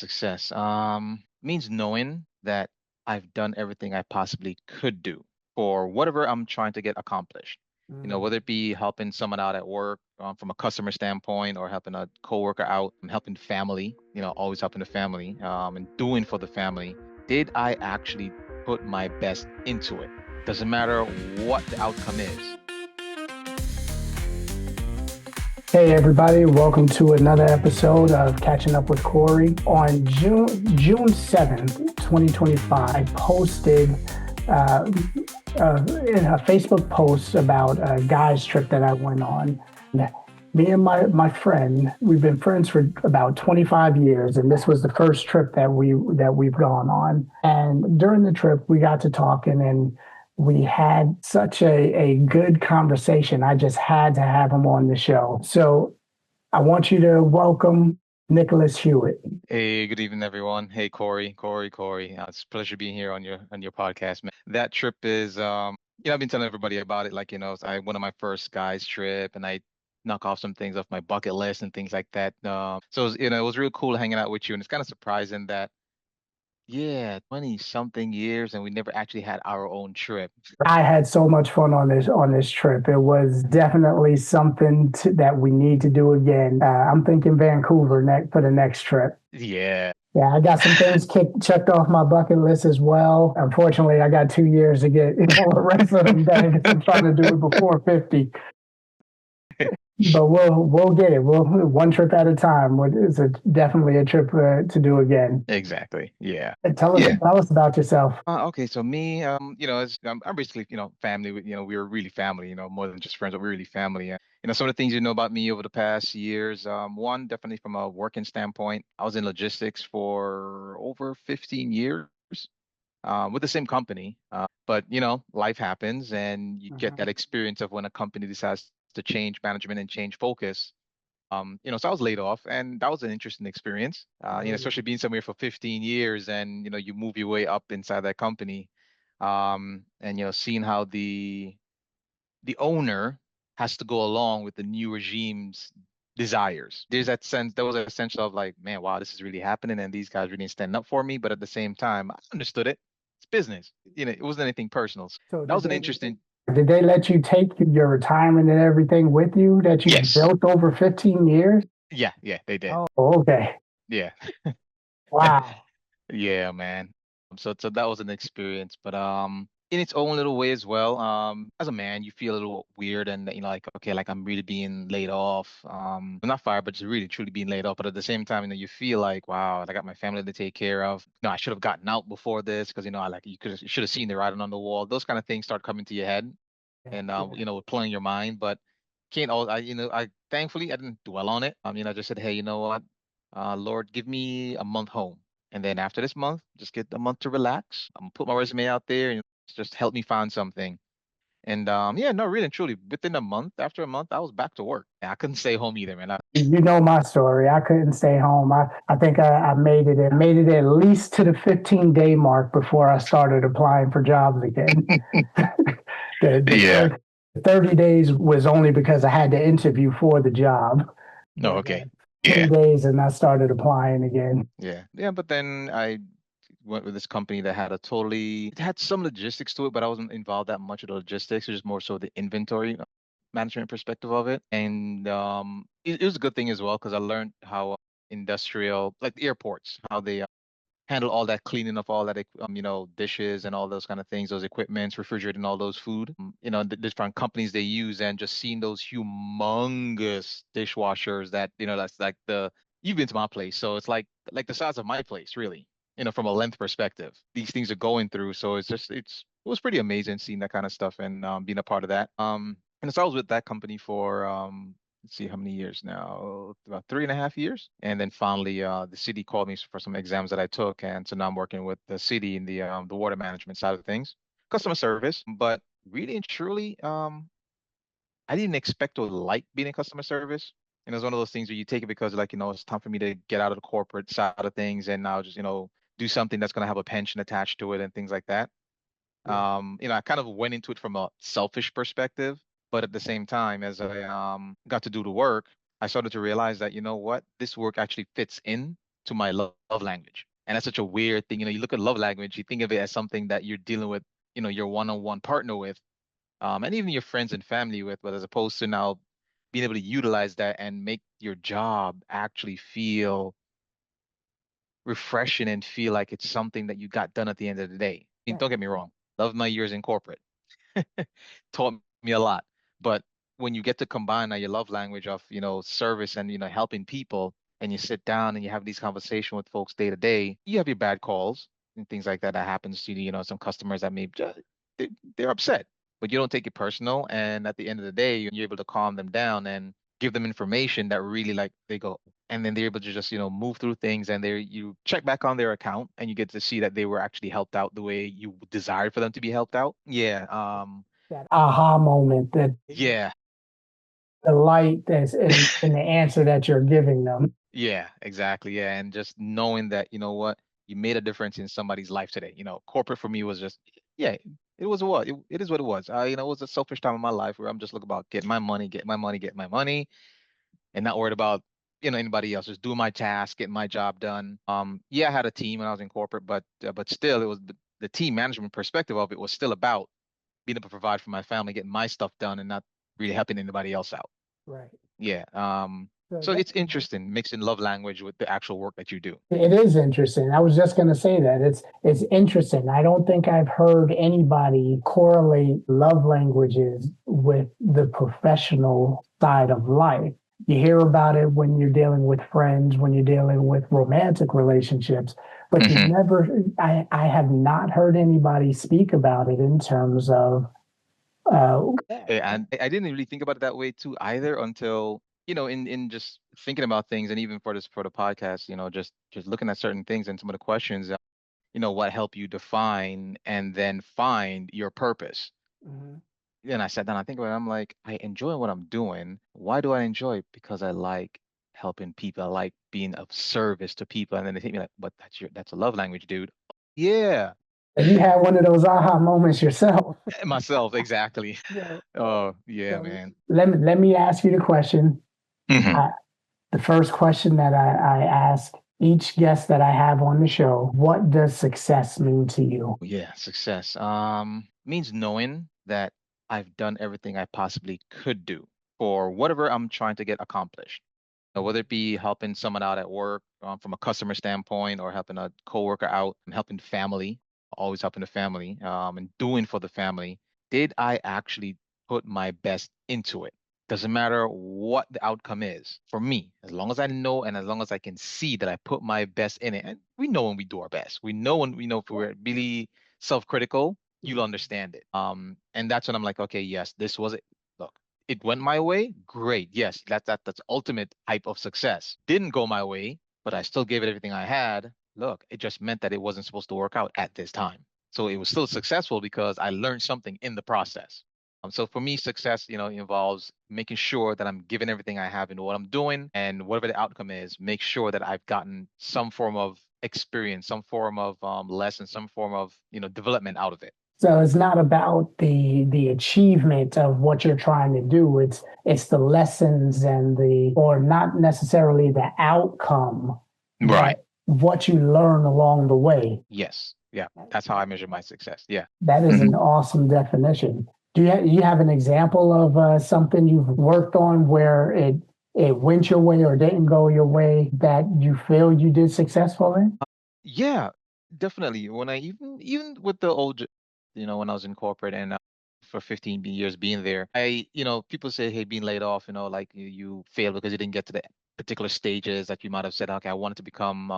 Success means knowing that I've done everything I possibly could do for whatever I'm trying to get accomplished. Whether Mm. it be helping someone out at work from a customer standpoint or helping a coworker out, and helping family, always helping the family and doing for the family. Did I actually put my best into it? Doesn't matter what the outcome is. Hey everybody, welcome to another episode of Catching Up with Corey. On June 7th, 2025, I posted in a Facebook post about a guy's trip that I went on. Me and my friend, we've been friends for about 25 years, and this was the first trip that we've gone on. And during the trip, we got to talking, and we had such a good conversation. I just had to have him on the show. So I want you to welcome Nicholas Hewitt. Hey, good evening, everyone. Hey, Corey. It's a pleasure being here on your podcast, man. That trip is, I've been telling everybody about it. Like, it's I one of my first guys trip, and I knock off some things off my bucket list and things like that. So it was real cool hanging out with you, and it's kind of surprising that, yeah, 20 something years, and we never actually had our own trip. I had so much fun on this trip. It was definitely that we need to do again. I'm thinking Vancouver for the next trip. Yeah. Yeah, I got some things checked off my bucket list as well. Unfortunately, I got 2 years to get all the rest of them done because I'm trying to do it before 50. But we'll get it. We'll one trip at a time. It's definitely a trip to do again. Exactly. Yeah. Tell us Yeah. tell us about yourself. Okay, so me, I'm basically, family. We were really family. More than just friends, but we're really family. And some of the things you know about me over the past years. One, definitely from a working standpoint, I was in logistics for over 15 years, with the same company. But life happens, and you get that Mhm. experience of when a company decides to change management and change focus. So I was laid off, and that was an interesting experience. Especially being somewhere for 15 years, and you move your way up inside that company, and seeing how the owner has to go along with the new regime's desires. There was a sense of like, man, wow, this is really happening, and these guys really stand up for me. But at the same time, I understood it. It's business. It wasn't anything personal. So That was an interesting. did they let you take your retirement and everything with you that you Yes. built over 15 years? Yeah, yeah, they did. Oh, okay. Yeah. Wow. Yeah, man. So that was an experience, but in its own little way as well. As a man, you feel a little weird, and like, okay, like I'm really being laid off. Not fired, but just really truly being laid off. But at the same time, you feel like, wow, I got my family to take care of. No, I should have gotten out before this because I like you should have seen the writing on the wall. Those kind of things start coming to your head, and Yeah. playing your mind, but can't all I thankfully I didn't dwell on it. I just said, hey, you know what? Lord, give me a month home. And then after this month, just get a month to relax. I'm gonna put my resume out there and just help me find something. And yeah, no, really and truly, within a month, after a month, I was back to work. I couldn't stay home either, man. You know my story. I couldn't stay home. I think I made it at least to the 15-day mark before I started applying for jobs again. The Yeah. 30 days was only because I had to interview for the job. No, But okay. 10 Yeah. days and I started applying again. Yeah. Yeah. But then I went with this company that had it had some logistics to it, but I wasn't involved that much of the logistics. It was more so the inventory management perspective of it. And it was a good thing as well because I learned how industrial, like the airports, how they handle all that cleaning of all that, dishes and all those kind of things, those equipments, refrigerating all those food, the different companies they use, and just seeing those humongous dishwashers that, that's like you've been to my place. So it's like the size of my place, really, from a length perspective, these things are going through. So it was pretty amazing seeing that kind of stuff and being a part of that. And so I was with that company for let's see how many years now, about 3.5 years. And then finally, the city called me for some exams that I took, and so now I'm working with the city in the water management side of things, customer service. But really and truly, I didn't expect to like being in customer service. And it was one of those things where you take it because, like, it's time for me to get out of the corporate side of things, and now just do something that's going to have a pension attached to it and things like that. Yeah. I kind of went into it from a selfish perspective, but at the same time, as I got to do the work, I started to realize that, what, this work actually fits in. to my love language. And that's such a weird thing. You look at love language, you think of it as something that you're dealing with, your one-on-one partner with, and even your friends and family with, but as opposed to now being able to utilize that and make your job actually feel refreshing and feel like it's something that you got done at the end of the day. I mean, Yeah. don't get me wrong. Love my years in corporate. Taught me a lot. But when you get to combine now your love language of, service and, helping people, and you sit down and you have these conversations with folks day to day, you have your bad calls and things like that that happens to, some customers that may just, they're upset, but you don't take it personal. And at the end of the day, you're able to calm them down and give them information that really like they go, and then they're able to just, move through things, and you check back on their account and you get to see that they were actually helped out the way you desired for them to be helped out. Yeah. That aha moment, that Yeah. the light that's in the answer that you're giving them. Yeah, exactly. Yeah. And just knowing that, you know what, you made a difference in somebody's life today. Corporate for me was just, yeah, it was what it is what it was. It was a selfish time in my life where I'm just looking about getting my money, get my money, get my money, and not worried about, anybody else. Just doing my task, getting my job done. Yeah, I had a team when I was in corporate, but still, it was the team management perspective of it was still about being able to provide for my family, getting my stuff done, and not really helping anybody else out. Right. Yeah. So So it's interesting mixing love language with the actual work that you do. it is interesting. I was just going to say that it's interesting. I don't think I've heard anybody correlate love languages with the professional side of life. You hear about it when you're dealing with friends, when you're dealing with romantic relationships, but you've Hmm. never, I have not heard anybody speak about it in terms of, uh, And I didn't really think about it that way too either until, in just thinking about things, and even for the podcast, just looking at certain things and some of the questions, what help you define and then find your purpose. Mhm. Then I sat down, I think about it, I'm like, I enjoy what I'm doing. Why do I enjoy it? Because I like helping people. I like being of service to people. And then they hit me like, but that's a love language, dude. Yeah. And you had one of those aha moments yourself. Myself, exactly. So, Oh, yeah, so man. let me ask you the question. Hmm. The first question that I ask each guest that I have on the show: what does success mean to you? Yeah, success. Means knowing that I've done everything I possibly could do for whatever I'm trying to get accomplished. Whether it be helping someone out at work, from a customer standpoint, or helping a coworker out, and helping family, always helping the family, and doing for the family. Did I actually put my best into it? Doesn't matter what the outcome is for me, as long as I know and as long as I can see that I put my best in it. And we know when we do our best. We know when we know if we're really self-critical, you'll understand it. And that's when I'm like, okay, yes, this was it. Look, it went my way, great. Yes, that's ultimate type of success. Didn't go my way, but I still gave it everything I had. Look, it just meant that it wasn't supposed to work out at this time. So it was still successful because I learned something in the process. So for me, success, involves making sure that I'm giving everything I have into what I'm doing, and whatever the outcome is, make sure that I've gotten some form of experience, some form of lesson, some form of, development out of it. So it's not about the achievement of what you're trying to do. It's the lessons and the or not necessarily the outcome, Right. but what you learn along the way. Yes. Yeah. That's how I measure my success. Yeah. That is Hmm. an awesome definition. You have an example of something you've worked on where it went your way or didn't go your way that you feel you did successfully? Yeah, definitely. When I even with the when I was in corporate and for 15 years being there, people say, hey, being laid off, like you failed because you didn't get to the particular stages that you might have said, okay, I wanted to become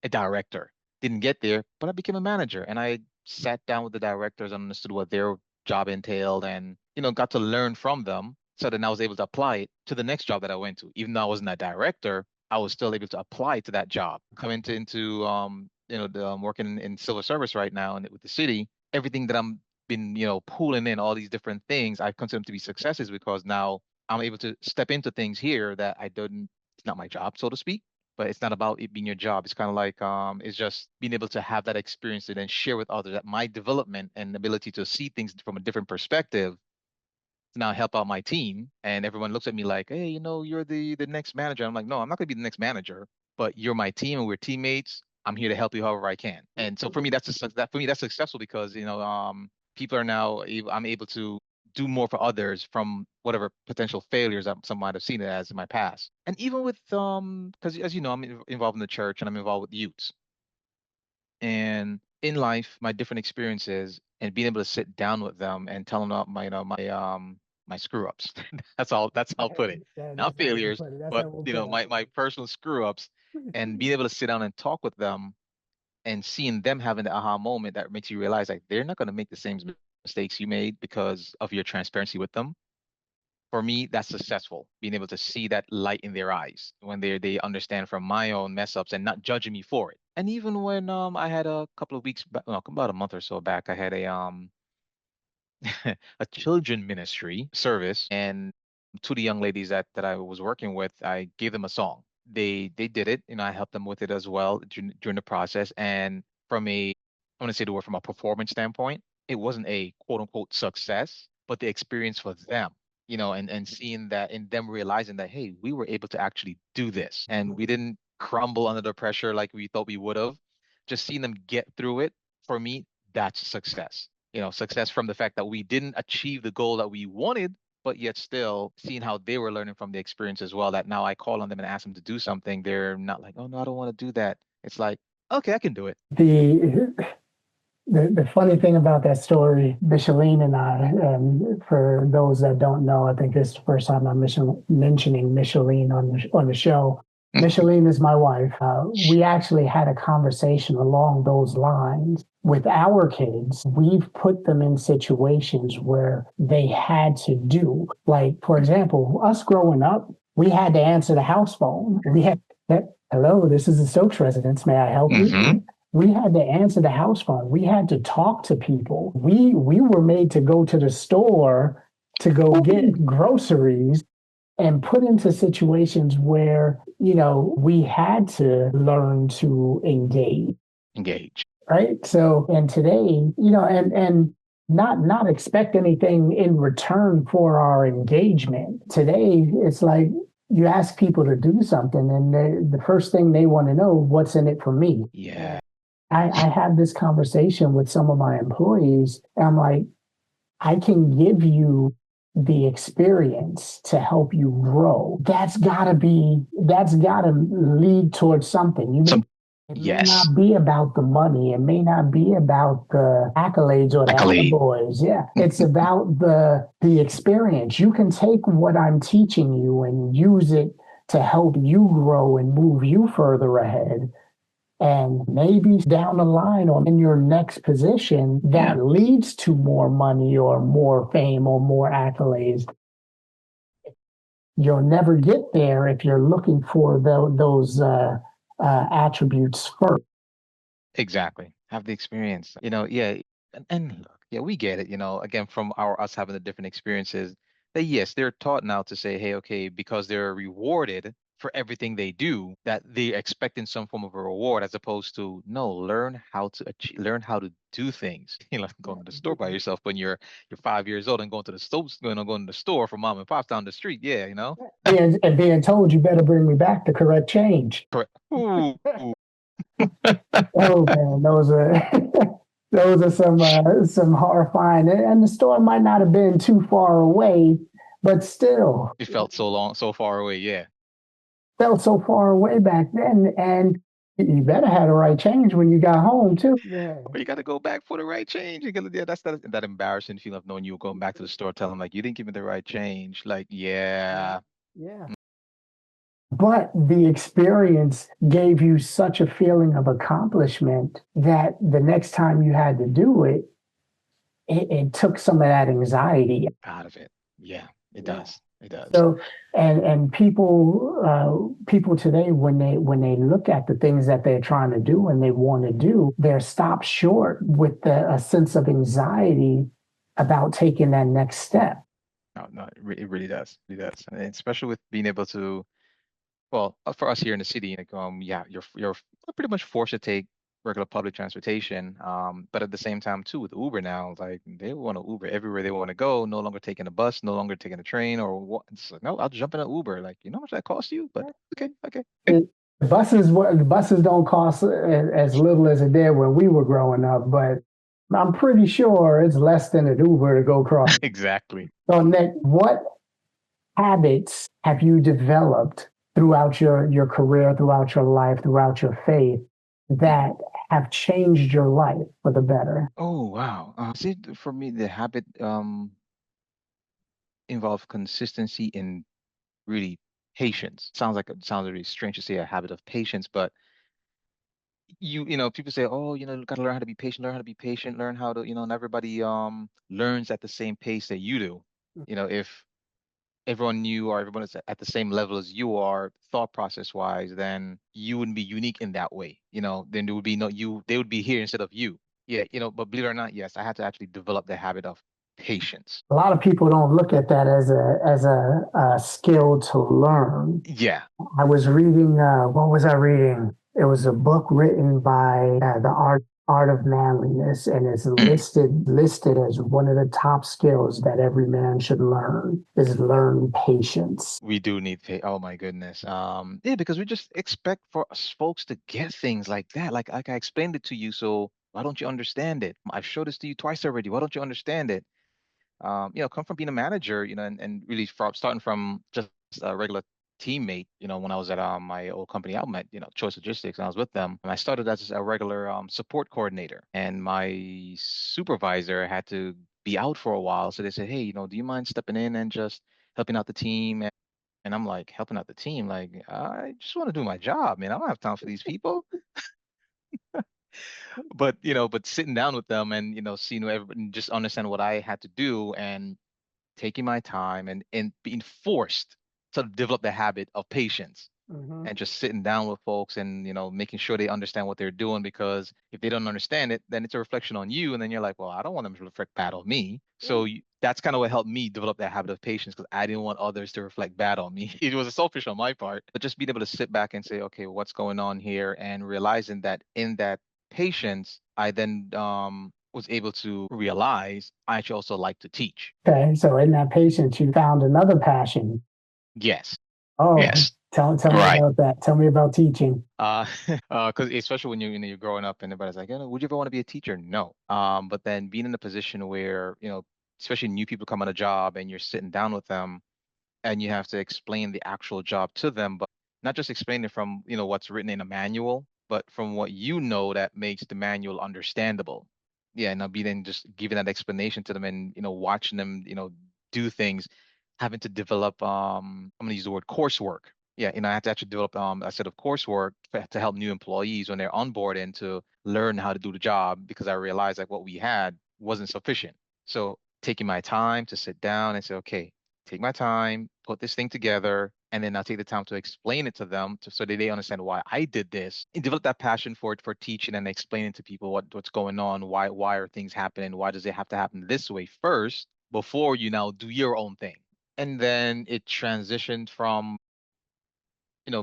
a director. Didn't get there, but I became a manager, and I sat down with the directors and understood what their job entailed, and got to learn from them. So then I was able to apply it to the next job that I went to. Even though I wasn't a director, I was still able to apply it to that job. Come into I'm working in civil service right now, and with the city, everything that I'm been pulling in all these different things, I consider them to be successes because now I'm able to step into things here that I didn't. It's not my job, so to speak, but it's not about it being your job. It's kind of like it's just being able to have that experience and then share with others that my development and ability to see things from a different perspective to now help out my team. And everyone looks at me like, hey, you're the next manager. I'm like, no, I'm not gonna be the next manager. but you're my team and we're teammates. I'm here to help you however I can. And so for me, for me that's successful because people are now I'm able to do more for others from whatever potential failures that some might have seen it as in my past. And even with because as you know, I'm involved in the church and I'm involved with youths. And in life, my different experiences and being able to sit down with them and tell them about my, my screw ups. That's how I'll put it. Not That's how we'll failures, put it. That's but how we'll put my personal screw ups and being able to sit down and talk with them and seeing them having the aha moment that makes you realize like they're not going to make the same mistakes you made because of your transparency with them. For me, that's successful. Being able to see that light in their eyes when they understand from my own mess ups and not judging me for it. And even when I had a couple of weeks back, well, about a month or so back, I had a children ministry service, and to the young ladies that I was working with, I gave them a song. They did it, I helped them with it as well during the process. And from a, I want to say the word from a performance standpoint, it wasn't a quote unquote success, but the experience for them, and seeing that in them realizing that, hey, we were able to actually do this and we didn't crumble under the pressure like we thought we would have. Just seeing them get through it, for me, that's success. Success from the fact that we didn't achieve the goal that we wanted, but yet still seeing how they were learning from the experience as well. That now I call on them and ask them to do something. They're not like, oh no, I don't want to do that. It's like, okay, I can do it. it. The funny thing about that story, Micheline and I, for those that don't know, I think this is the first time I'm mentioning Micheline on the show. Micheline is my wife. We actually had a conversation along those lines with our kids. We've put them in situations where they had to do, like, for example, us growing up, we had to answer the house phone. We had that, hello, this is the Stokes residence. May I help you? We had to answer the house phone. We had to talk to people. We were made to go to the store to go get groceries and put into situations where, we had to learn to engage, Engage. right? So, and today, and not expect anything in return for our engagement. Today, it's like you ask people to do something, and the first thing they want to know, what's in it for me? Yeah. I had this conversation with some of my employees, and I'm like, I can give you the experience to help you grow. That's gotta lead towards something. Some It may yes. not be about the money. It may not be about the accolades or the Accolade. attaboys. Yeah. It's about the experience. You can take what I'm teaching you and use it to help you grow and move you further ahead. And maybe down the line or in your next position Yeah. that leads to more money or more fame or more accolades. You'll never get there if you're looking for those attributes first. Exactly. Have the experience. Yeah. And look, yeah, we get it, again, from us having the different experiences, that yes, they're taught now to say, hey, okay, because they're rewarded for everything they do, that they're expecting some form of a reward as opposed to no, learn how to do things. Going to the store by yourself when you're 5 years old and going to the store, going to the store for mom and pops down the street. Yeah, Being told you better bring me back the correct change. correct. Ooh, Oh man, those are those are some horrifying. And the store might not have been too far away, but still it felt so far away. Yeah. felt so far away back then. And you better have the right change when you got home too. Yeah, Or you got to go back for the right change. Yeah, that's that embarrassing feeling of knowing you were going back to the store, telling them like you didn't give me the right change. Like, yeah, yeah, yeah. But the experience gave you such a feeling of accomplishment that the next time you had to do it, it took some of that anxiety. out of it. Yeah, it Yeah. does. It does. So, and people today, when they look at the things that they're trying to do and they want to do, they're stopped short with a sense of anxiety about taking that next step. No, no, it really does. It really does. And especially with being able to, well, for us here in the city, like, yeah, you're pretty much forced to take regular public transportation. But at the same time, too, with Uber now, like they want to Uber everywhere they want to go. No longer taking a bus, no longer taking a train or what. It's like, no, I'll jump in an Uber. Like, you know how much that costs you? But okay, okay. The buses don't cost as little as it did when we were growing up, but I'm pretty sure it's less than an Uber to go across. Exactly. So, Nick, what habits have you developed throughout your career, throughout your life, throughout your faith Mhm. that have changed your life for the better? Oh, wow. See, for me, the habit involves consistency and really patience. It sounds really strange to say a habit of patience, but people say, oh, you got to learn how to be patient, learn how to be patient, learn how to, and everybody learns at the same pace that you do. If everyone knew or everyone is at the same level as you are, thought process wise, then you wouldn't be unique in that way. Then there would be no you, they would be here instead of you. Yeah, but believe it or not, yes, I had to actually develop the habit of patience. A lot of people don't look at that as a skill to learn. Yeah. I was reading, what was I reading? It was a book written by the art of manliness, and it's Mm. listed as one of the top skills that every man should learn is learn patience. We do need pay. Oh my goodness. Yeah, because we just expect for us folks to get things like that. Like I explained it to you, so why don't you understand it? I've showed this to you twice already. Why don't you understand it? Come from being a manager, and really starting from just a regular teammate, when I was at my old company, I met, Choice Logistics, and I was with them. And I started as a regular support coordinator, and my supervisor had to be out for a while. So they said, hey, do you mind stepping in and just helping out the team? And I'm like, helping out the team, like, I just want to do my job, man. I don't have time for these people. But sitting down with them and, seeing everybody just understand what I had to do and taking my time and being forced to develop the habit of patience Mhm. and just sitting down with folks and making sure they understand what they're doing, because if they don't understand it, then it's a reflection on you, and then you're like, well, I don't want them to reflect bad on me. So that's kind of what helped me develop that habit of patience, because I didn't want others to reflect bad on me. It was selfish on my part, but just being able to sit back and say, okay, what's going on here, and realizing that in that patience, I then was able to realize I actually also like to teach. Okay, so in that patience, you found another passion. Yes. Oh, Yes. tell me Right. about that. Tell me about teaching. Uh, because especially when you're growing up and everybody's like, would you ever want to be a teacher? No. But then being in a position where, especially new people come on a job and you're sitting down with them and you have to explain the actual job to them, but not just explain it from, what's written in a manual, but from what that makes the manual understandable. Yeah, and I'll be then just giving that explanation to them and, watching them, do things, having to develop I'm gonna use the word coursework. Yeah, I have to actually develop a set of coursework to help new employees when they're on board and to learn how to do the job, because I realized like what we had wasn't sufficient. So taking my time to sit down and say, okay, take my time, put this thing together, and then I'll take the time to explain it to them so that they understand why I did this and develop that passion for it, for teaching and explaining to people what's going on, why are things happening, why does it have to happen this way first before you now do your own thing. And then it transitioned from,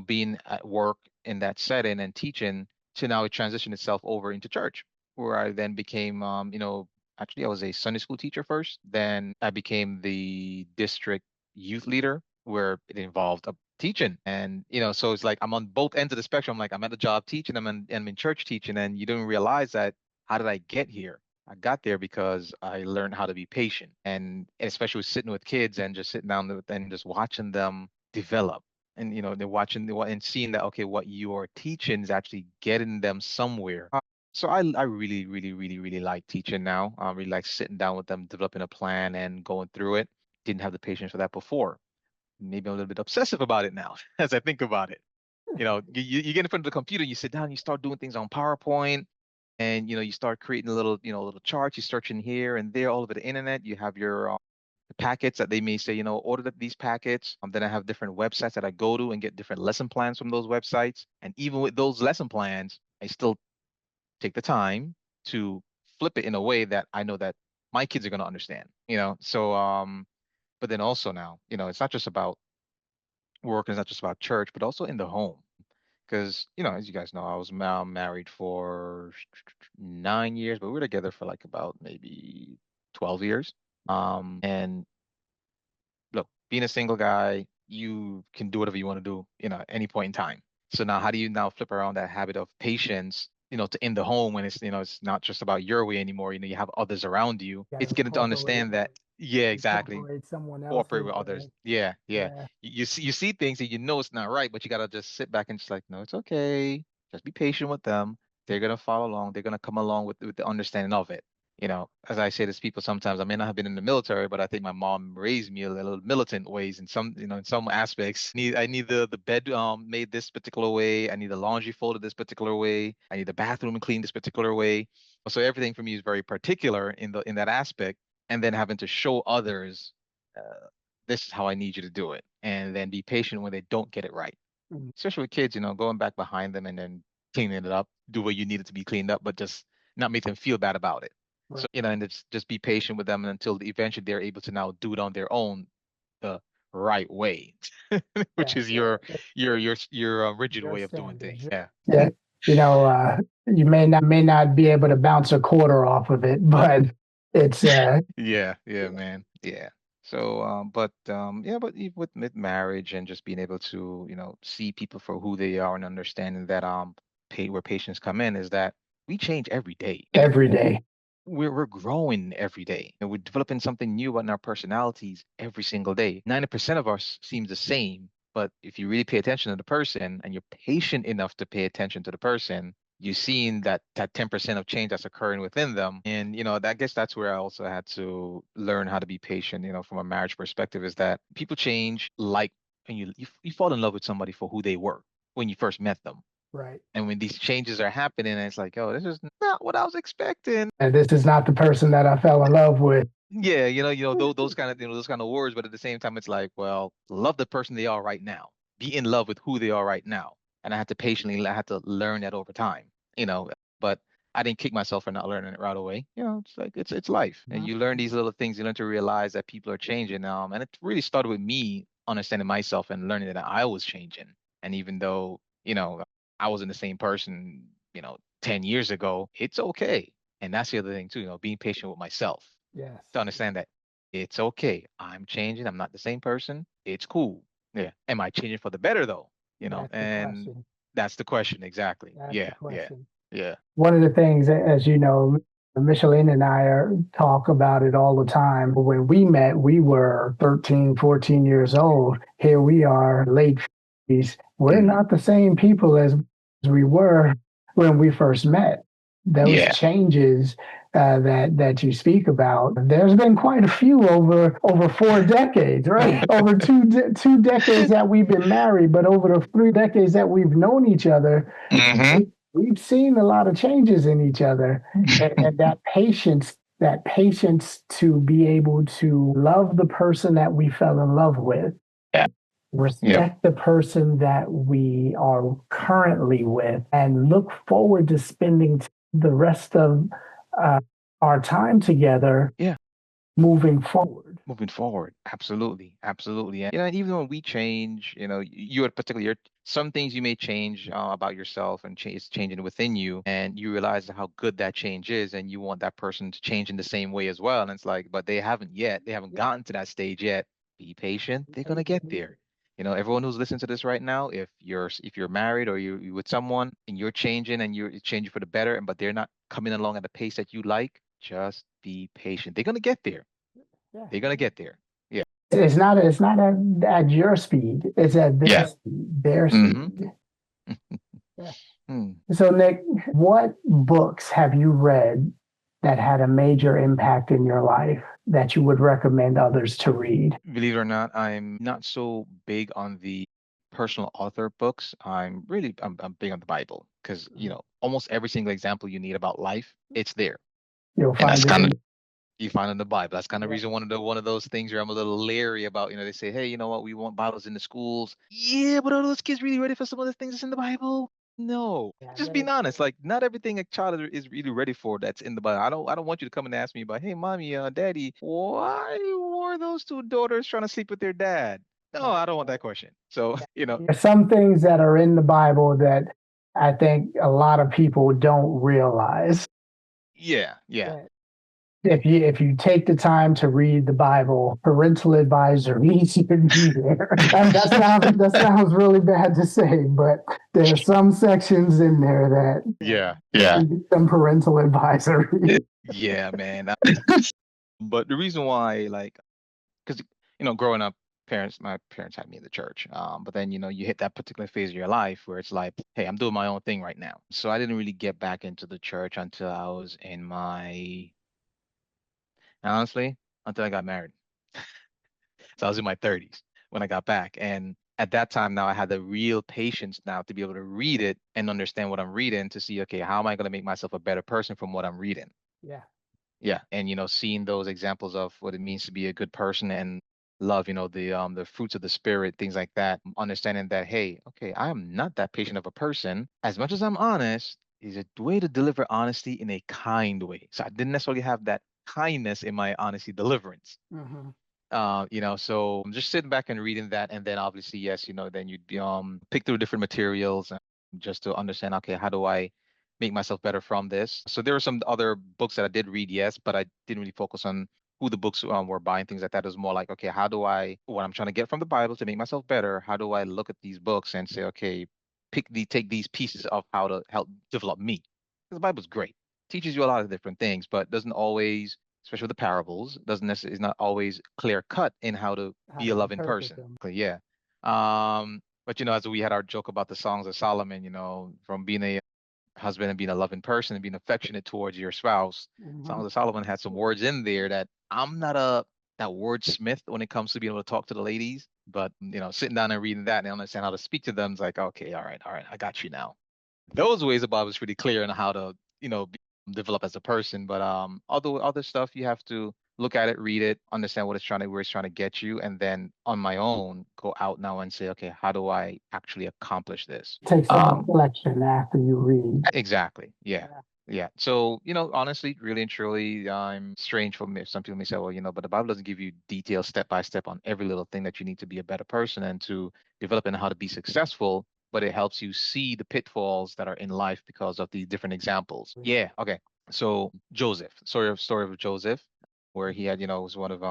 being at work in that setting and teaching to now it transitioned itself over into church, where I then became, actually I was a Sunday school teacher first. Then I became the district youth leader, where it involved teaching. And, so it's like I'm on both ends of the spectrum. Like I'm at the job teaching, I'm in church teaching, and you don't realize that. How did I get here? I got there because I learned how to be patient, and especially with sitting with kids and just sitting down and just watching them develop, and they're watching and seeing that, okay, what you're teaching is actually getting them somewhere. So I really really really really like teaching now. I really like sitting down with them, developing a plan and going through it. Didn't have the patience for that before. Maybe I'm a little bit obsessive about it now as I think about it. You get in front of the computer, you sit down, you start doing things on PowerPoint, and you start creating a little charts. You search in here and there all over the internet. You have your packets that they may say, order these packets. Then I have different websites that I go to and get different lesson plans from those websites. And even with those lesson plans, I still take the time to flip it in a way that I know that my kids are going to understand. So but then also now, it's not just about work, it's not just about church, but also in the home. Because, as you guys know, I was now married for 9 years, but we were together for like about maybe 12 years. And look, being a single guy, you can do whatever you want to do, at any point in time. So now how do you now flip around that habit of patience, to in the home when it's not just about your way anymore, you have others around you. You got to It's getting to incorporate understand that, yeah, exactly. incorporate someone Cooperate else's with others. way. Yeah, yeah. Yeah, You see things and you know it's not right, but you gotta just sit back and just like, no, it's okay. Just be patient with them. They're gonna follow along. They're gonna come along with the understanding of it. As I say to people sometimes, I may not have been in the military, but I think my mom raised me a little militant ways in some aspects. I need the bed made this particular way. I need the laundry folded this particular way. I need the bathroom cleaned this particular way. So everything for me is very particular in that aspect, and then having to show others uh, this is how I need you to do it. And then be patient when they don't get it right. mm, Especially with kids, going back behind them and then cleaning it up, do what you need it to be cleaned up, but just not make them feel bad about it. So, right. and just be patient with them until eventually they're able to now do it on their own the right way, which Yeah, is your rigid your way of doing standards. things. Yeah. Yeah, you know, you may not be able to bounce a quarter off of it, but it's Yeah, yeah, man. Yeah. So, but even with marriage and just being able to, see people for who they are and understanding that where patients come in is that we change every day. every day. We're growing every day and we're developing something new in our personalities every single day. 90% of us seems the same, but if you really pay attention to the person and you're patient enough to pay attention to the person, you're seeing that 10% of change that's occurring within them. And I guess that's where I also had to learn how to be patient, from a marriage perspective, is that people change, like, and you fall in love with somebody for who they were when you first met them. Right. And when these changes are happening, it's like, oh, this is not what I was expecting. And this is not the person that I fell in love with. Yeah, those kind of words, but at the same time, it's like, well, love the person they are right now. Be in love with who they are right now. And I had to learn that over time, but I didn't kick myself for not learning it right away. It's like it's life. And Mhm. you learn these little things, you learn to realize that people are changing. And it really started with me understanding myself and learning that I was changing. And even though, I wasn't the same person, 10 years ago, it's okay. And that's the other thing too, being patient with myself Yes, to understand that it's okay. I'm changing. I'm not the same person. It's cool. Yeah. Am I changing for the better though? that's the And question. that's the question. Exactly. That's the Yeah. Yeah. question. Yeah. One of the things, as you know, Micheline and I talk about it all the time. When we met, we were 13, 14 years old. Here we are, late 50s. We're Hmm. not the same people as we were when we first met. Those Yeah. changes that you speak about, there's been quite a few over 4 decades, right? Over two decades that we've been married, but over the 3 decades that we've known each other, Hmm. we've seen a lot of changes in each other, and that patience to be able to love the person that we fell in love with, Yeah. Yep. respect the person that we are currently with, and look forward to spending the rest of uh, our time together Yeah. moving forward. Moving forward. Absolutely. Absolutely. And even when we change, you are particularly some things you may change about yourself and it's changing within you, and you realize how good that change is, and you want that person to change in the same way as well. And it's like, but they haven't yet. They haven't gotten to that stage yet. Be patient. They're gonna get there. Everyone who's listening to this right now, if you're married or you with someone and you're changing and you're changing for the better, but they're not coming along at the pace that you like, just be patient. They're gonna get there. Yeah. They're gonna get there. Yeah. It's not at your speed. It's at their Yeah. speed. Their Mm-hmm. speed. Yeah. Mm. So, Nick, what books have you read that had a major impact in your life that you would recommend others to read? Believe it or not, I'm not so big on the personal author books. I'm big on the Bible because almost every single example you need about life, it's there, You'll and that's find it kind of in, you find in the Bible. That's kind of yeah, reason one of those things where I'm a little leery about. They say, hey, you know what? We want Bibles in the schools. Yeah, but are those kids really ready for some of the things that's in the Bible? No. yeah, Just being honest, like not everything a child is really ready for that's in the Bible. I don't want you to come and ask me about, hey, mommy, daddy, why were those two daughters trying to sleep with their dad? No, right. I don't want that question. So, There's some things that are in the Bible that I think a lot of people don't realize. yeah, yeah. Yeah. if you take the time to read the Bible, parental advisory should be there. That sounds really bad to say, but there are some sections in there that Yeah. need some parental advisory. Yeah, man. But the reason why, like, because growing up, my parents had me in the church. But then you hit that particular phase of your life where it's like, hey, I'm doing my own thing right now. So I didn't really get back into the church until I was in my honestly, until I got married. So I was in my 30s when I got back, and at that time now I had the real patience now to be able to read it and understand what I'm reading to see, okay, how am I going to make myself a better person from what I'm reading? Yeah. Yeah, and seeing those examples of what it means to be a good person and love, the fruits of the spirit, things like that, understanding that, hey, okay, I am not that patient of a person. As much as I'm honest, is a way to deliver honesty in a kind way. So I didn't necessarily have that kindness in my honesty deliverance. Hmm. So I'm just sitting back and reading that, and then obviously, yes, then you'd be pick through different materials just to understand, okay, how do I make myself better from this? So there were some other books that I did read, yes, but I didn't really focus on who the books were by and things like that. It was more like, okay, how do what I'm trying to get from the Bible to make myself better, how do I look at these books and say, okay, take these pieces of how to help develop me? 'Cause the Bible's great, teaches you a lot of different things, but doesn't always, especially with the parables, doesn't necessarily is not always clear cut in how to How be to a loving interpret person. them. Yeah. But as we had our joke about the songs of Solomon, from being a husband and being a loving person and being affectionate towards your spouse, Hmm. Songs of Solomon had some words in there that I'm not that wordsmith when it comes to being able to talk to the ladies. But sitting down and reading that and understand how to speak to them is like, okay, all right, I got you now. Those ways about was pretty clear on how to develop as a person, but other stuff you have to look at it, read it, understand where it's trying to get you, and then on my own go out now and say, okay, how do I actually accomplish this? Take some reflection after you read. Exactly. Yeah. Yeah. Yeah. So, honestly, really and truly, I'm strange for me. Some people may say, well, but the Bible doesn't give you details step by step on every little thing that you need to be a better person and to develop and how to be successful, but it helps you see the pitfalls that are in life because of the different examples. Yeah. Okay. So Joseph, story of Joseph, where he had, was one of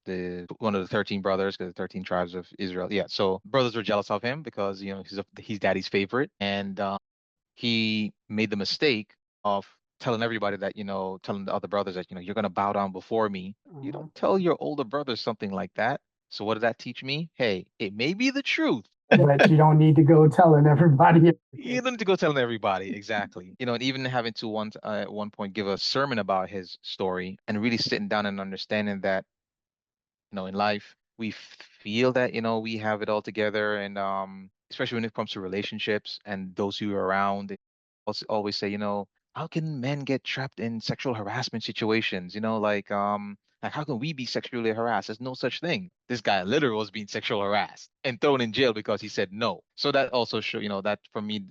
the 13 brothers, because the 13 tribes of Israel. Yeah. So brothers were jealous of him because, he's daddy's favorite. And he made the mistake of telling everybody that, telling the other brothers that, you're going to bow down before me. You Hmm. don't tell your older brother something like that. So what did that teach me? Hey, it may be the truth. But you don't need to go telling everybody You everything. don't need to go telling everybody. Exactly. And even having to at one point give a sermon about his story and really sitting down and understanding that in life we feel that we have it all together, and especially when it comes to relationships and those who are around, they always say, how can men get trapped in sexual harassment situations, like how can we be sexually harassed? There's no such thing. This guy literally was being sexual harassed and thrown in jail because he said no. So that also show that for me,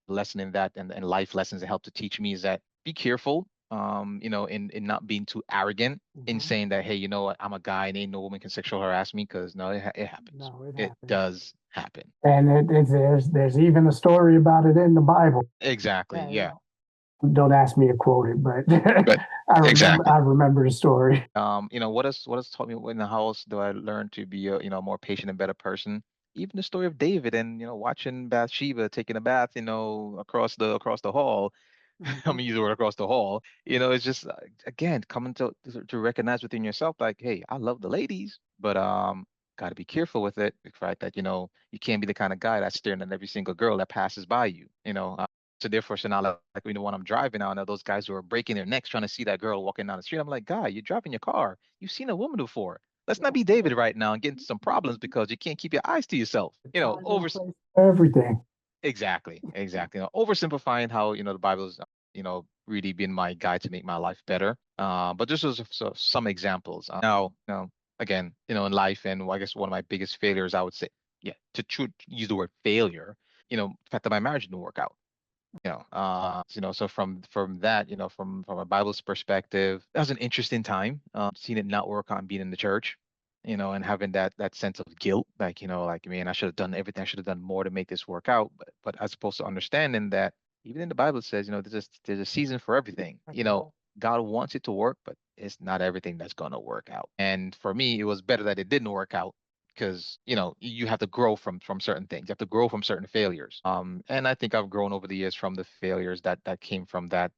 lesson in that, and life lessons that help to teach me is that be careful, in not being too arrogant in Hmm. saying that, hey, you know what, I'm a guy and ain't no woman can sexual harass me, because no, it happens. No, it It happens. does happen. And there's even a story about it in the Bible. Exactly. Yeah, Yeah. don't ask me to quote it, but But I remember the story. what has taught me in the house do I learn to be a more patient and better person? Even the story of David and watching Bathsheba taking a bath, across the hall. I'm Hmm. gonna use the word across the hall. It's just again coming to recognize within yourself, like, hey, I love the ladies, but got to be careful with it. The fact that you can't be the kind of guy that's staring at every single girl that passes by you. So therefore, so now like when I'm driving now, now those guys who are breaking their necks trying to see that girl walking down the street, I'm like, guy, you're driving your car. You've seen a woman before. Let's not be David right now and get into some problems because you can't keep your eyes to yourself. The time and Over. place for everything. Exactly, exactly. Oversimplifying how the Bible is, really been my guide to make my life better. But this was some examples. Now, again, in life, and I guess one of my biggest failures, I would say, yeah, to use the word failure, the fact that my marriage didn't work out. So from that, from a Bible's perspective, that was an interesting time. Seeing it not work on being in the church, and having that sense of guilt, like like, man, I should have done everything. I should have done more to make this work out. But as opposed to understanding that even in the Bible it says, there's a season for everything. God wants it to work, but it's not everything that's going to work out. And for me, it was better that it didn't work out because, you have to grow from certain things. You have to grow from certain failures. And I think I've grown over the years from the failures that came from that.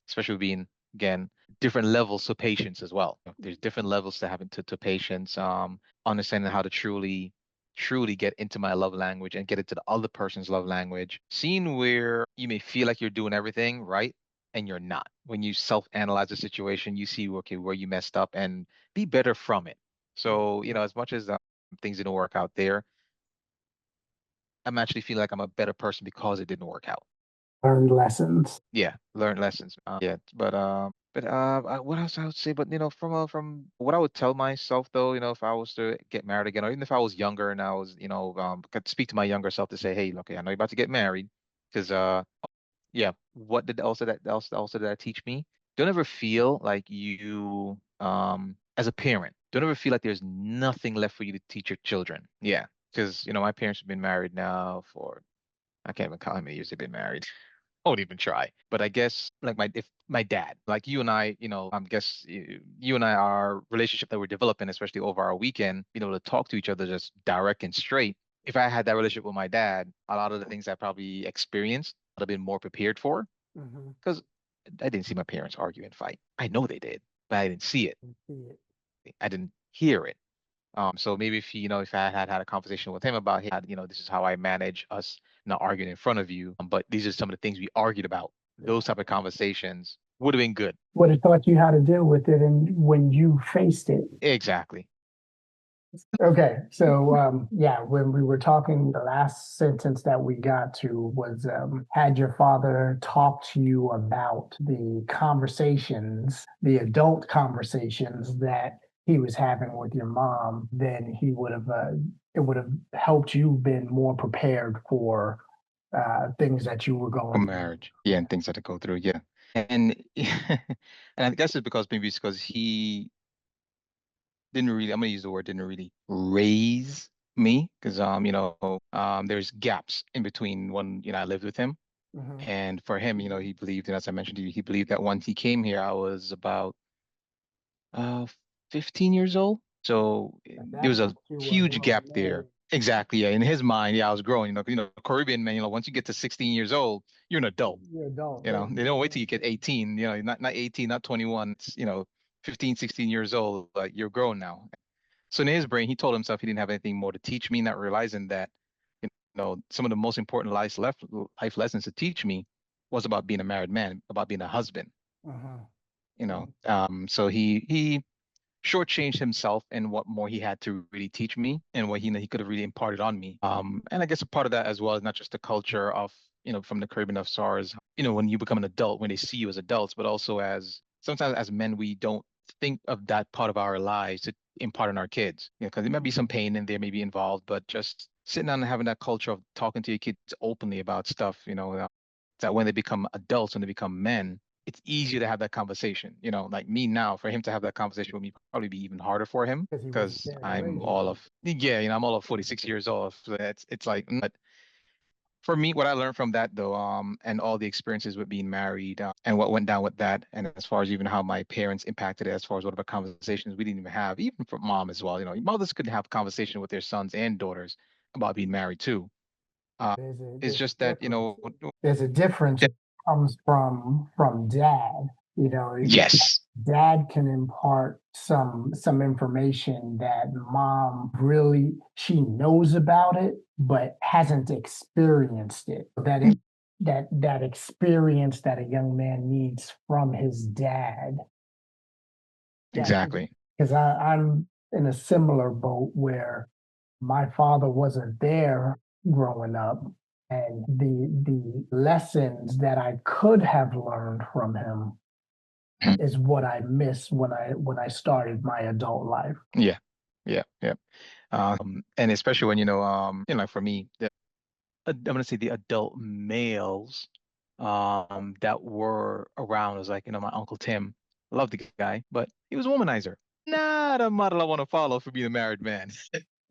Especially being, again, different levels of patience as well. There's different levels to having to patience. Understanding how to truly get into my love language and get into the other person's love language. Seeing where you may feel like you're doing everything right and you're not. When you self-analyze the situation, you see, okay, where you messed up and be better from it. So, as much as things didn't work out there, I'm actually feeling like I'm a better person because it didn't work out. Learned lessons. Yeah, learn lessons. Yeah, what else I would say? But from what I would tell myself though, if I was to get married again, or even if I was younger and I was, could speak to my younger self to say, hey, okay, I know you're about to get married, because yeah, what did also did that teach me? Don't ever feel like you as a parent, don't ever feel like there's nothing left for you to teach your children. Yeah, because my parents have been married now for I can't even count how many years they've been married. I won't even try. But I guess like my dad, like you and I, guess you and I, our relationship that we're developing, especially over our weekend, to talk to each other just direct and straight. If I had that relationship with my dad, a lot of the things I probably experienced, I'd have been more prepared for. Mm-hmm. Because I didn't see my parents argue and fight. I know they did, but I didn't see it. See it. I didn't hear it. So maybe if I had a conversation with him about, hey, this is how I manage us not arguing in front of you, but these are some of the things we argued about. Yeah. Those type of conversations would have been good. Would have taught you how to deal with it and when you faced it. Exactly. Okay, so yeah, when we were talking, the last sentence that we got to was had your father talked to you about the conversations, the adult conversations that he was having with your mom, then he would have it would have helped you been more prepared for things that you were For going through. marriage, yeah, and things that I go through, yeah, and and I guess it's because maybe it's because he didn't really, I'm gonna use the word, didn't really raise me, because there's gaps in between when I lived with him. Mhm. And for him, he believed, and as I mentioned to you, he believed that once he came here, I was about uh 15 years old. So At there that was a point, you were a huge grown gap there. man. Exactly. Yeah. In his mind, yeah, I was growing. Caribbean man, once you get to 16 years old, you're an adult. You're adult. They don't wait till you get 18, not 18, not 21, it's, 15, 16 years old, like you're grown now. So in his brain, he told himself he didn't have anything more to teach me, not realizing that, some of the most important life lessons to teach me was about being a married man, about being a husband, Uh-huh. so he shortchanged himself and what more he had to really teach me and what he could have really imparted on me. And I guess a part of that as well is not just the culture of, from the Caribbean of SARS, when you become an adult, when they see you as adults, but also as sometimes as men, we don't think of that part of our lives to impart on our kids, because there might be some pain in there, maybe involved, but just sitting down and having that culture of talking to your kids openly about stuff, that when they become adults, when they become men, it's easier to have that conversation. Like me now, for him to have that conversation with me probably be even harder for him Because he wasn't because there to raise you. I'm all of 46 years old. So it's like, but for me, what I learned from that though, and all the experiences with being married, and what went down with that, and as far as even how my parents impacted it, as far as whatever conversations we didn't even have, even from mom as well. Mothers couldn't have conversation with their sons and daughters about being married too. Uh, it's There's just a that, difference. There's a difference that comes from dad. You know, yes, dad can impart some information that mom really she knows about it, but hasn't experienced it. That experience that a young man needs from his dad. Yeah, exactly. because I'm in a similar boat where my father wasn't there growing up, and the lessons that I could have learned from him is what I miss when I started my adult life. Yeah, yeah, yeah. And especially when for me, I'm gonna say the adult males, that were around was like, my Uncle Tim. Love the guy, but he was a womanizer. Not a model I want to follow for being a married man.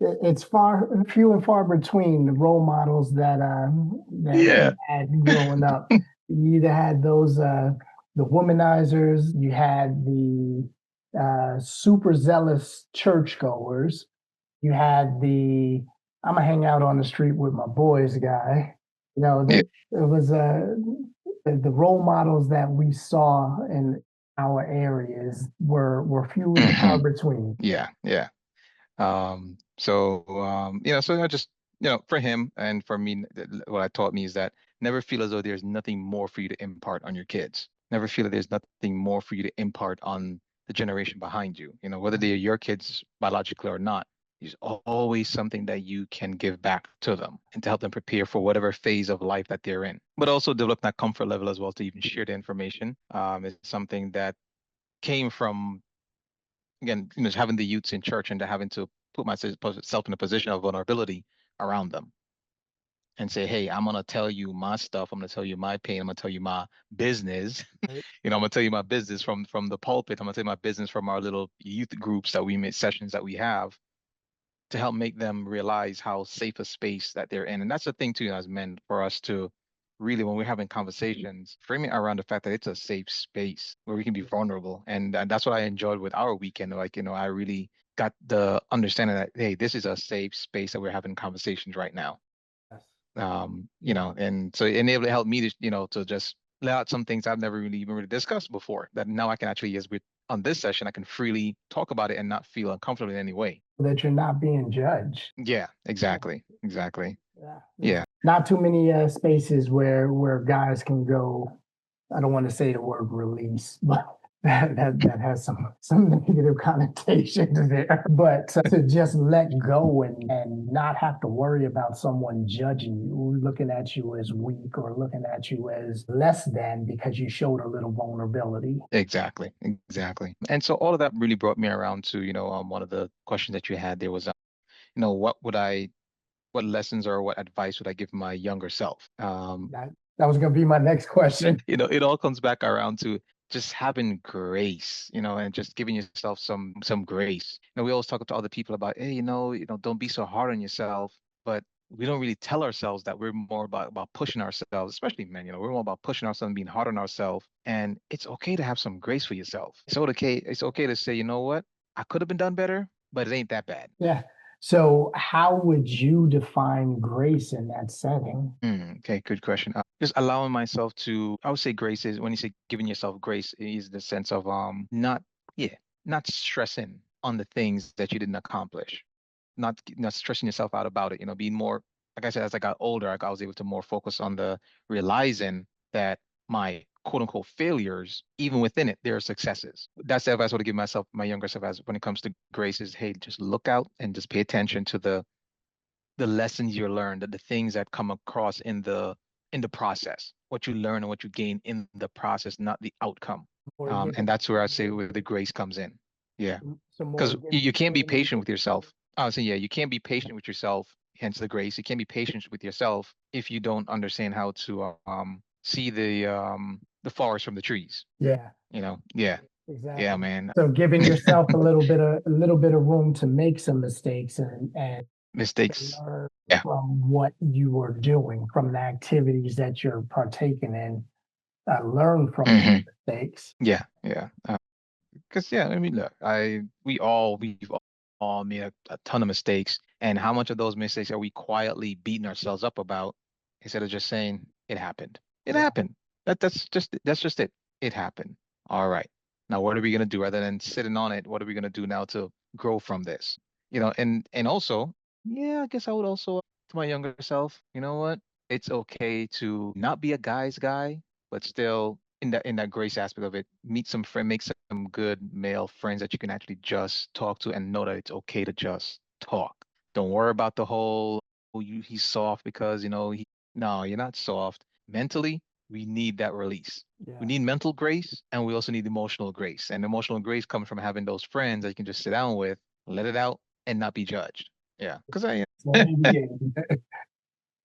It's far few and far between the role models that we Yeah. had growing up. You either had those the womanizers, you had the super zealous churchgoers, you had the I'm gonna hang out on the street with my boys guy. You know, Yeah. it was the role models that we saw in our areas were few and far Hmm. between. Yeah. Yeah. So I just, for him and for me, what I taught me is that never feel as though there's nothing more for you to impart on your kids. Never feel that there's nothing more for you to impart on the generation behind you. Whether they're your kids biologically or not, there's always something that you can give back to them and to help them prepare for whatever phase of life that they're in. But also develop that comfort level as well to even share the information. Is something that came from, again, having the youths in church and to having to put myself in a position of vulnerability around them and say, hey, I'm gonna tell you my stuff. I'm gonna tell you my pain. I'm gonna tell you my business. Right. I'm gonna tell you my business from the pulpit. I'm gonna tell you my business from our little youth groups that we make sessions that we have to help make them realize how safe a space that they're in. And that's the thing too, as men, for us to really, when we're having conversations, frame it around the fact that it's a safe space where we can be vulnerable. And that's what I enjoyed with our weekend. Like, I really got the understanding that, hey, this is a safe space that we're having conversations right now. Yes. Yeah. And so it enabled to help me to, to just lay out some things I've never really even really discussed before that now I can actually, as we on this session, I can freely talk about it and not feel uncomfortable in any way. That you're not being judged. Yeah, Yeah. exactly. Exactly. Yeah. There's Yeah, not too many spaces where guys can go. I don't want to say the word release, but that has some negative connotations there. But to just let go and not have to worry about someone judging you, looking at you as weak or looking at you as less than because you showed a little vulnerability. exactly. Exactly. And so all of that really brought me around to, one of the questions that you had there was, what lessons or what advice would I give my younger self? That was going to be my next question. It all comes back around to just having grace, and just giving yourself some grace. We always talk to other people about, hey, don't be so hard on yourself, but we don't really tell ourselves that we're more about pushing ourselves, especially men, we're more about pushing ourselves and being hard on ourselves. And it's okay to have some grace for yourself. It's okay to say, you know what? I could have been done better, but it ain't that bad. Yeah. So, how would you define grace in that setting? Okay, good question. Just allowing myself to, I would say grace is when you say giving yourself grace is the sense of yeah, not stressing on the things that you didn't accomplish, not stressing yourself out about it. Being more, like I said, as I got older, I was able to more focus on the realizing that my quote unquote failures, even within it, there are successes. That's the advice I would give myself, my younger self, as when it comes to grace is, hey, just look out and just pay attention to the lessons you learned, the things that come across in the process, what you learn and what you gain in the process, not the outcome. Or give And that's where I say where the grace comes in. Yeah, some more because you can't be giving it. patient with yourself. I was saying, yeah, you can't be patient with yourself. Hence the grace. You can't be patient with yourself if you don't understand how to see the forest from the trees. Yeah, Yeah, yeah, exactly. man. So giving yourself a little bit of room to make some mistakes and Mistakes. learn Yeah. from what you are doing, from the activities that you're partaking in, learn from those Hmm. mistakes. Yeah, yeah. Because yeah, I mean, look, we've all made a ton of mistakes, and how much of those mistakes are we quietly beating ourselves up about instead of just saying it happened? It Yeah, happened. That's just it. It happened. All right. Now what are we gonna do rather than sitting on it? What are we gonna do now to grow from this? And also, yeah, I guess I would also to my younger self, you know what? It's okay to not be a guy's guy, but still in that grace aspect of it, meet some friend, make some good male friends that you can actually just talk to and know that it's okay to just talk. Don't worry about the whole, oh, he's soft because no, you're not soft. Mentally, we need that release. We yeah. need mental grace and we also need emotional grace. And emotional grace comes from having those friends that you can just sit down with, let it out, and not be judged. Yeah, because I So again,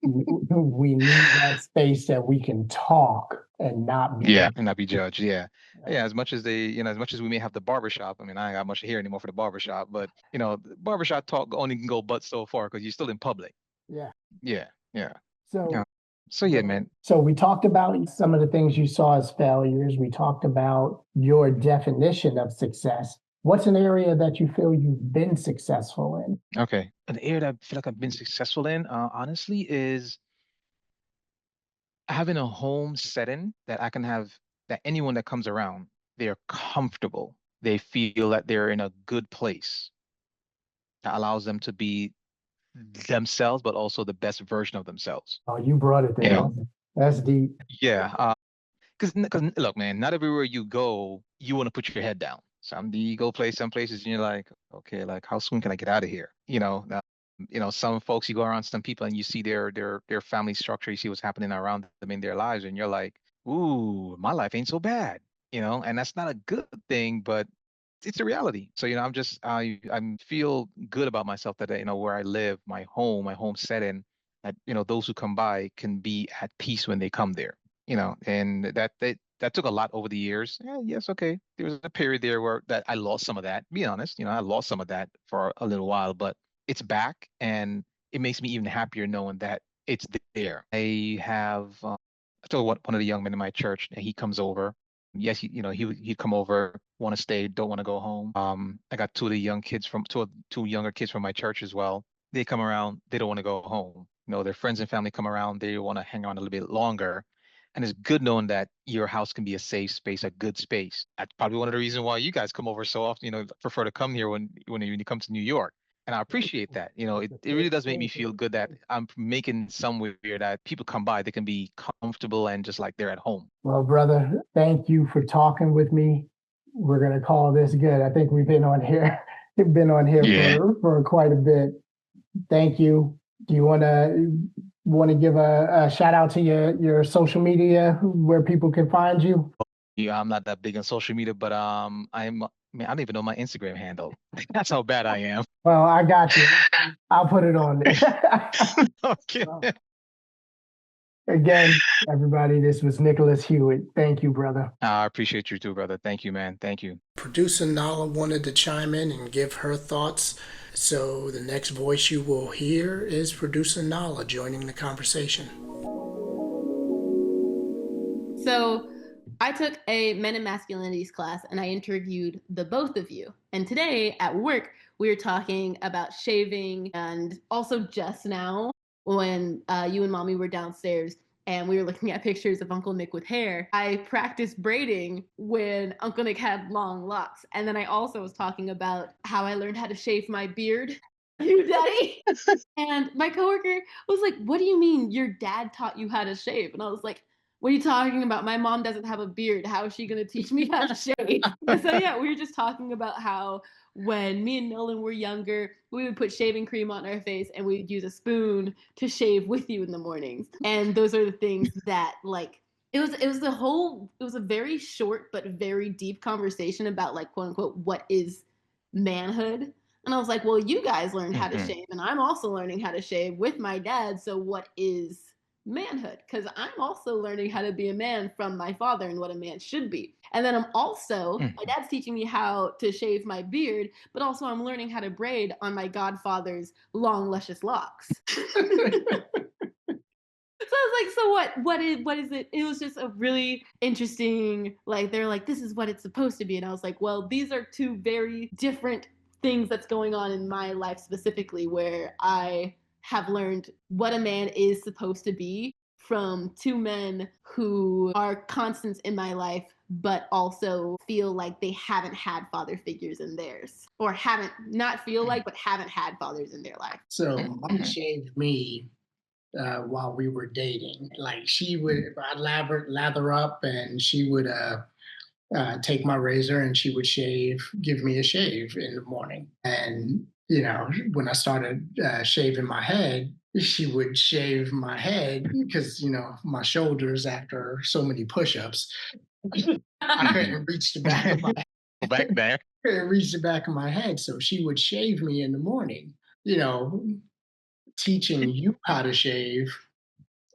we need that space that we can talk and not be Yeah, judged. and not be judged. Yeah. Yeah, as much as we may have the barbershop, I mean, I ain't got much to hear anymore for the barbershop, but the barbershop talk only can go but so far because you're still in public. Yeah. Yeah, yeah. So Yeah. So yeah, man. So we talked about some of the things you saw as failures. We talked about your definition of success. What's an area that you feel you've been successful in? Okay. An area that I feel like I've been successful in, honestly, is having a home setting that I can have that anyone that comes around, they're comfortable. They feel that they're in a good place that allows them to be themselves, but also the best version of themselves. Oh, you brought it You there. know? That's deep. Yeah. Because look, man, not everywhere you go, you want to put your head down. You go play some places and you're like, okay, like how soon can I get out of here? Some folks you go around some people and you see their family structure, you see what's happening around them in their lives, and you're like, ooh, my life ain't so bad, and that's not a good thing, but it's a reality. So, I feel good about myself that, where I live, my home setting, that, those who come by can be at peace when they come there, and that took a lot over the years. Yeah, yes, okay. There was a period there where that I lost some of that. Be honest, I lost some of that for a little while, but it's back, and it makes me even happier knowing that it's there. I told one of the young men in my church, and he comes over. Yes, he'd come over, want to stay, don't want to go home. I got two younger kids from my church as well. They come around, they don't want to go home. Their friends and family come around, they want to hang around a little bit longer. And it's good knowing that your house can be a safe space, a good space. That's probably one of the reasons why you guys come over so often, prefer to come here when you come to New York. And I appreciate that. It really does make me feel good that I'm making somewhere that people come by, they can be comfortable and just like they're at home. Well, brother, thank you for talking with me. We're gonna call this good. I think we've been on here, been on here Yeah. for quite a bit. Thank you. Do you want to give a shout out to your social media where people can find you? Yeah, I'm not that big on social media, but man, I don't even know my Instagram handle. That's how bad I am. Well, I got you. I'll put it on there. Okay. Well, again, everybody, this was Nicholas Hewitt. Thank you, brother. I appreciate you too, brother. Thank you, man. Thank you. Producer Nala wanted to chime in and give her thoughts. So the next voice you will hear is producer Nala joining the conversation. So I took a men and masculinities class and I interviewed the both of you. And today at work, we were talking about shaving, and also just now when you and mommy were downstairs and we were looking at pictures of Uncle Nick with hair, I practiced braiding when Uncle Nick had long locks. And then I also was talking about how I learned how to shave my beard. You daddy. And my coworker was like, "What do you mean your dad taught you how to shave?" And I was like, "What are you talking about? My mom doesn't have a beard. How is she going to teach me how to shave?" And so, yeah, we were just talking about how when me and Nolan were younger, we would put shaving cream on our face and we'd use a spoon to shave with you in the mornings. And those are the things that, like, it was a very short but very deep conversation about, like, quote unquote, what is manhood. And I was like, well, you guys learned how to Hmm. shave, and I'm also learning how to shave with my dad. So, what is manhood? Because I'm also learning how to be a man from my father and what a man should be. And then my dad's teaching me how to shave my beard, but also I'm learning how to braid on my godfather's long, luscious locks. So I was like, so what is it? It was just a really interesting, like, they're like, this is what it's supposed to be. And I was like, well, these are two very different things that's going on in my life specifically, where I have learned what a man is supposed to be from two men who are constants in my life, but also feel like they haven't had father figures in theirs, or haven't, not feel like, but haven't had fathers in their life. So mom Hmm. shaved me while we were dating. Like she would, I'd lather up, and she would take my razor and she would give me a shave in the morning. And when I started shaving my head, she would shave my head because my shoulders after so many push-ups, I couldn't reach the back of my Go back there. couldn't reach the back of my head. So she would shave me in the morning. You know, teaching you how to shave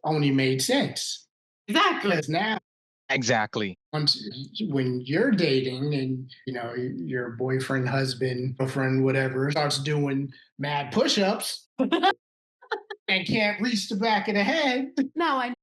only made sense. Exactly. Because now, Exactly. once when you're dating and your boyfriend, husband, girlfriend, whatever, starts doing mad push-ups, and can't reach the back of the head, No, I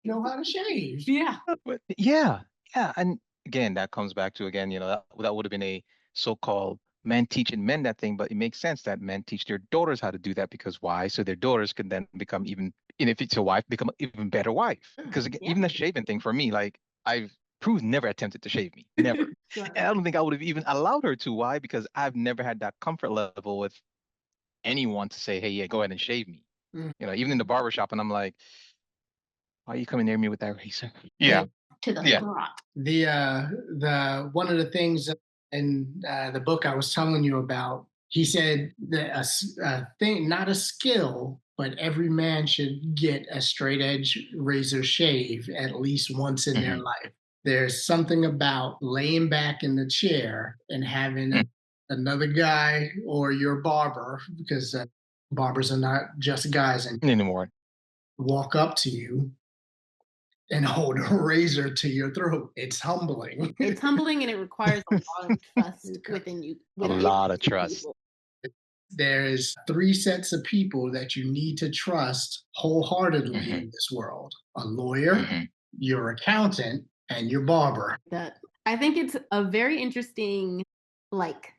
know how to shave. yeah. But yeah, yeah, and again, that comes back to again, that would have been a so-called men teaching men that thing, but it makes sense that men teach their daughters how to do that because why? So their daughters can then become even, and if it's a wife, become an even better wife. Because again, Yeah. even the shaving thing for me, like Prue's never attempted to shave me, never, Sure. and I don't think I would have even allowed her to. Why? Because I've never had that comfort level with anyone to say, hey, yeah, go ahead and shave me. Even in the barber shop, and I'm like, why are you coming near me with that razor? Yeah, To the yeah. front. The one of the things in the book I was telling you about, he said that a thing, not a skill, but every man should get a straight edge razor shave at least once in their Hmm. life. There's something about laying back in the chair and having another guy or your barber, because barbers are not just guys, and Anymore. walk up to you and hold a razor to your throat. It's humbling. It's humbling and it requires a lot of trust within you, A within lot of two trust. people. There's three sets of people that you need to trust wholeheartedly Hmm. in this world: a lawyer, Hmm. your accountant, and your barber. That I think it's a very interesting, like,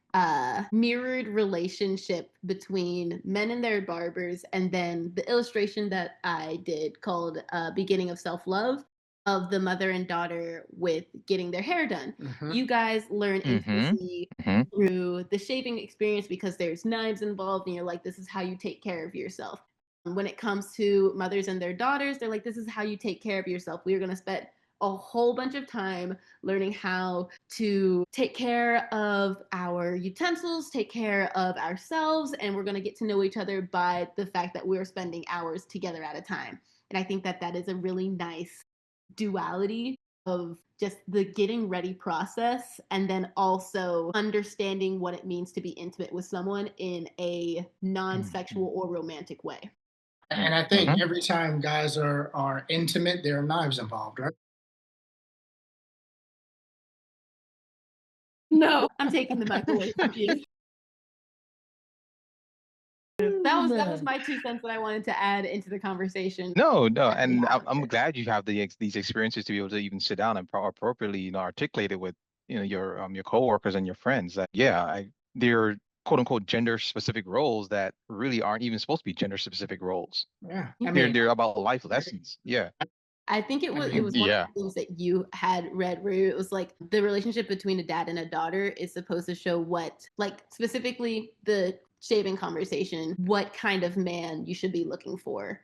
mirrored relationship between men and their barbers, and then the illustration that I did called "Beginning of Self Love" of the mother and daughter with getting their hair done. Mhm. You guys learn Hmm. intimacy Hmm. through the shaving experience because there's knives involved, and you're like, this is how you take care of yourself. When it comes to mothers and their daughters, they're like, this is how you take care of yourself. We're going to spend a whole bunch of time learning how to take care of our utensils, take care of ourselves, and we're going to get to know each other by the fact that we're spending hours together at a time. And I think that that is a really nice duality of just the getting ready process and then also understanding what it means to be intimate with someone in a non-sexual or romantic way. And I think Hmm. every time guys are intimate, there are knives involved, right? No, I'm taking the mic away from you. That was my 2 cents that I wanted to add into the conversation. No, no, That we and have I'm here. glad you have these experiences to be able to even sit down and appropriately, articulate it with, your coworkers and your friends. That yeah, they're quote unquote gender specific roles that really aren't even supposed to be gender specific roles. Yeah. I They're mean, they're about life lessons. Yeah. I think it I was mean, one of Yeah. the things that you had read where it was like the relationship between a dad and a daughter is supposed to show what, like, specifically the shaving conversation, what kind of man you should be looking for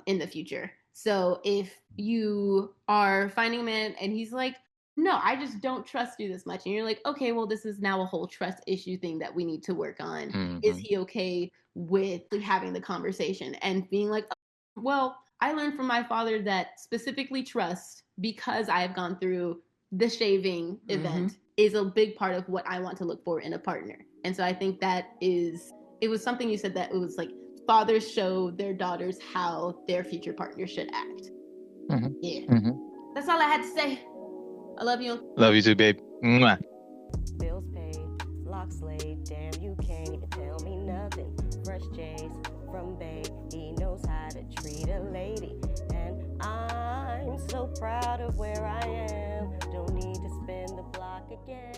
in the future. So if you are finding a man and he's like, no, I just don't trust you this much, and you're like, okay, well, this is now a whole trust issue thing that we need to work on. Is Hmm. he okay with having the conversation and being like, well, I learned from my father that specifically trust, because I have gone through the shaving event, is a big part of what I want to look for in a partner. And so I think it was something you said that it was like fathers show their daughters how their future partner should act. Hmm. Yeah. Hmm. That's all I had to say. I love you. Love you too, babe. Mwah. Bills paid, locks laid, damn, you can't even tell me nothing. Fresh J's from Bay, he knows how to treat a lady. And I'm so proud of where I am, don't need to spin the block again.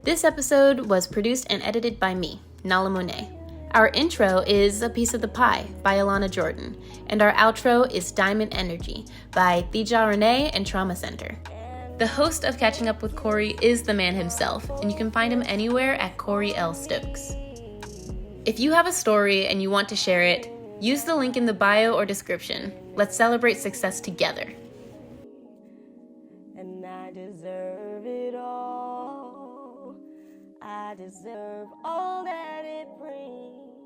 This episode was produced and edited by me, Nala Monet. Our intro is A Piece of the Pie by Alana Jordan, and our outro is Diamond Energy by Thija Renee and Trauma Center. The host of Catching Up with Corey is the man himself, and you can find him anywhere at Corey L. Stokes. If you have a story and you want to share it, use the link in the bio or description. Let's celebrate success together. And I deserve it all. I deserve all that it brings.